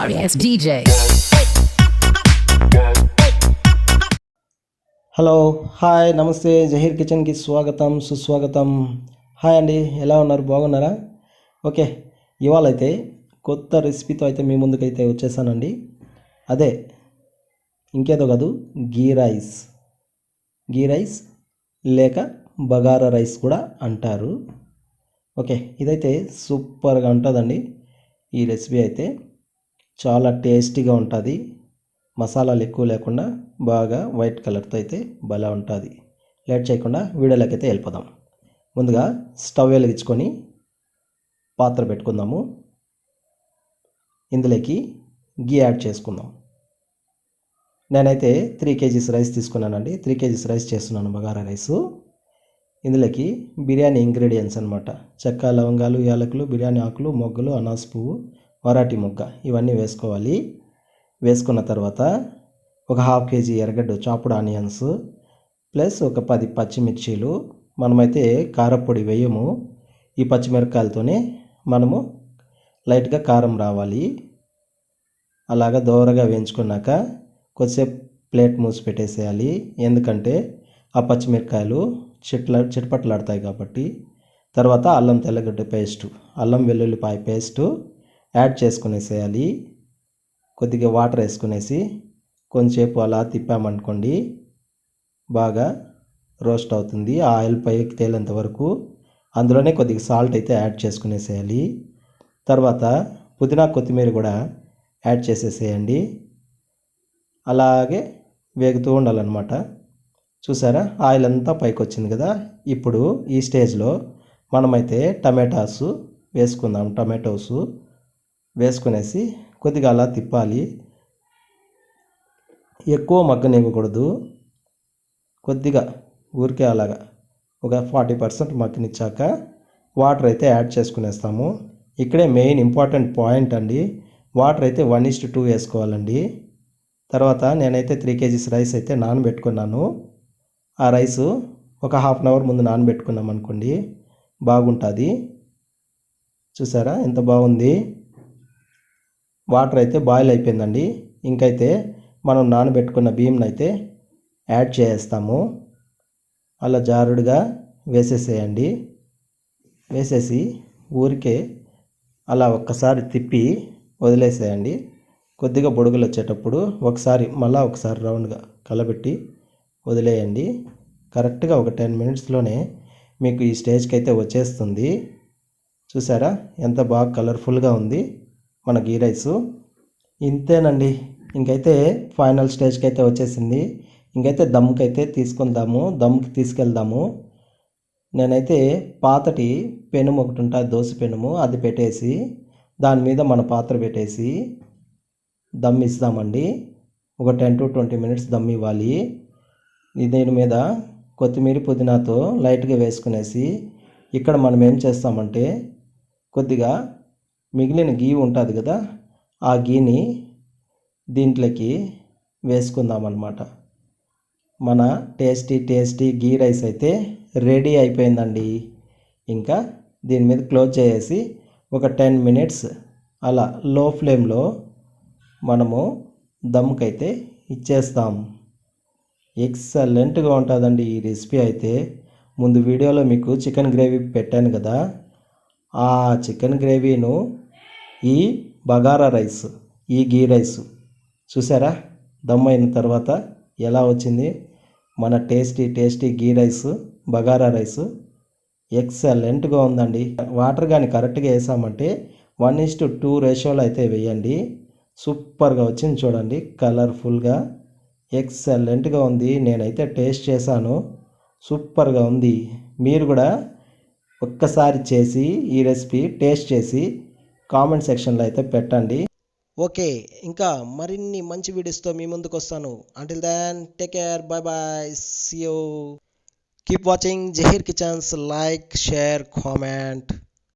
Bagararice DJ. Hello hi నమస్తే జహీర్ కిచెన్కి స్వాగతం సుస్వాగతం. హాయ్ అండి, ఎలా ఉన్నారు? బాగున్నారా? ఓకే, ఇవాళ అయితే కొత్త రెసిపీతో అయితే మీ ముందుకైతే వచ్చేసానండి. అదే ఇంకేదో కాదు, గీ రైస్ లేక బగారా రైస్ కూడా అంటారు. ఓకే, ఇదైతే సూపర్గా ఉంటుందండి. ఈ రెసిపీ అయితే చాలా టేస్టీగా ఉంటుంది. మసాలాలు ఎక్కువ లేకుండా బాగా వైట్ కలర్తో అయితే భలే ఉంటుంది. లేట్ చేయకుండా వీడియోలోకి అయితే వెళ్ళిపోదాం. ముందుగా స్టవ్ వెలిగించుకొని పాత్ర పెట్టుకుందాము. ఇందులోకి గీ యాడ్ చేసుకుందాం. నేనైతే 3 kgs రైస్ తీసుకున్నానండి. 3 kgs రైస్ చేస్తున్నాను, బగారా రైసు. ఇందులోకి బిర్యానీ ఇంగ్రీడియంట్స్ అనమాట. చెక్క, లవంగాలు, యాలకులు, బిర్యానీ ఆకులు, మొగ్గలు, అనాస్ పువ్వు, వరాటి మొగ్గ ఇవన్నీ వేసుకోవాలి. వేసుకున్న తర్వాత ఒక 1/2 kg ఎర్రగడ్డ చాపుడ్ ఆనియన్స్ ప్లస్ ఒక 10 పచ్చిమిర్చీలు. మనమైతే కారపొడి వేయము, ఈ పచ్చిమిరపకాయలతోనే మనము లైట్గా కారం రావాలి. అలాగా దోరగా వేయించుకున్నాక కొద్దిసేపు ప్లేట్ మూసి పెట్టేసేయాలి. ఎందుకంటే ఆ పచ్చిమిరపకాయలు చిటపట్లాడతాయి కాబట్టి. తర్వాత అల్లం తెల్లగడ్డ పేస్టు, అల్లం వెల్లుల్లిపాయ పేస్టు యాడ్ చేసుకునేసేయాలి. కొద్దిగా వాటర్ వేసుకునేసి కొంచెంసేపు అలా తిప్పామనుకోండి, బాగా రోస్ట్ అవుతుంది. ఆ ఆయిల్ పైకి తేలేంత వరకు అందులోనే కొద్దిగా సాల్ట్ అయితే యాడ్ చేసుకునేసేయాలి. తర్వాత పుదీనా కొత్తిమీర కూడా యాడ్ చేసేసేయండి. అలాగే వేగుతూ ఉండాలన్నమాట. చూసారా, ఆయిల్ అంతా పైకి వచ్చింది కదా. ఇప్పుడు ఈ స్టేజ్లో మనమైతే టమాటోస్ వేసుకుందాం. టమాటోస్ వేసుకునేసి కొద్దిగా అలా తిప్పాలి. ఎక్కువ మగ్గనివ్వకూడదు, కొద్దిగా ఊరికే అలాగా ఒక 40% మగ్గనిచ్చాక వాటర్ అయితే యాడ్ చేసుకునేస్తాము. ఇక్కడే మెయిన్ ఇంపార్టెంట్ పాయింట్ అండి. వాటర్ అయితే 1:2 వేసుకోవాలండి. తర్వాత నేనైతే 3 kgs రైస్ అయితే నానబెట్టుకున్నాను. ఆ రైసు ఒక 1/2 అవర్ ముందు నానబెట్టుకున్నాం అనుకోండి, బాగుంటుంది. చూసారా ఎంత బాగుంది. వాటర్ అయితే బాయిల్ అయిపోయిందండి. ఇంకైతే మనం నానబెట్టుకున్న బియ్యంని అయితే యాడ్ చేస్తాము. అలా జారుడుగా వేసేసేయండి. వేసేసి ఊరికే అలా ఒక్కసారి తిప్పి వదిలేసేయండి. కొద్దిగా బొడుగులు వచ్చేటప్పుడు ఒకసారి రౌండ్గా కలబెట్టి వదిలేయండి. కరెక్ట్గా ఒక 10 minutesలోనే మీకు ఈ స్టేజ్కి అయితే వచ్చేస్తుంది. చూసారా ఎంత బాగా కలర్ఫుల్గా ఉంది మన గీ రైసు. ఇంతేనండి, ఇంకైతే ఫైనల్ స్టేజ్కి అయితే వచ్చేసింది. ఇంకైతే దమ్కి అయితే దమ్కి తీసుకెళ్దాము. నేనైతే పాతటి పెనుము ఒకటి ఉంటుంది, దోశ పెనుము, అది పెట్టేసి దాని మీద మన పాత్ర పెట్టేసి దమ్ ఇస్తామండి. ఒక 10 to 20 minutes దమ్ ఇవ్వాలి. దీని మీద కొత్తిమీర పుదీనాతో లైట్గా వేసుకునేసి ఇక్కడ మనం ఏం చేస్తామంటే కొద్దిగా మిగిలిన గీ ఉంటుంది కదా, ఆ గీని దీంట్లోకి వేసుకుందాం అన్నమాట. మన టేస్టీ గీ రైస్ అయితే రెడీ అయిపోయిందండి. ఇంకా దీని మీద క్లోజ్ చేసి ఒక 10 minutes అలా లో ఫ్లేమ్లో మనము దమ్కైతే ఇచ్చేస్తాం. ఎక్సలెంట్గా ఉంటుందండి ఈ రెసిపీ అయితే. ముందు వీడియోలో మీకు చికెన్ గ్రేవీ పెట్టాను కదా, ఆ చికెన్ గ్రేవీను ఈ బగారా రైస్, ఈ గీ రైస్ చూసారా దమ్ అయిన తర్వాత ఎలా వచ్చింది మన టేస్టీ గీ రైస్, బగారా రైస్. ఎక్సలెంట్గా ఉందండి. వాటర్ కానీ కరెక్ట్గా వేసామంటే 1:2 రేషియోలో అయితే వేయండి. సూపర్గా వచ్చింది చూడండి, కలర్ఫుల్గా ఎక్సలెంట్గా ఉంది. నేనైతే టేస్ట్ చేశాను, సూపర్గా ఉంది. మీరు కూడా ఒక్కసారి చేసి ఈ రెసిపీ టేస్ట్ చేసి కామెంట్ సెక్షన్లో అయితే పెట్టండి. ఓకే, ఇంకా మరిన్ని మంచి వీడియోస్తో మీ ముందుకు వస్తాను. Until then take care, bye bye, see you. Keep watching Zaheer kitchens. Like, share, comment.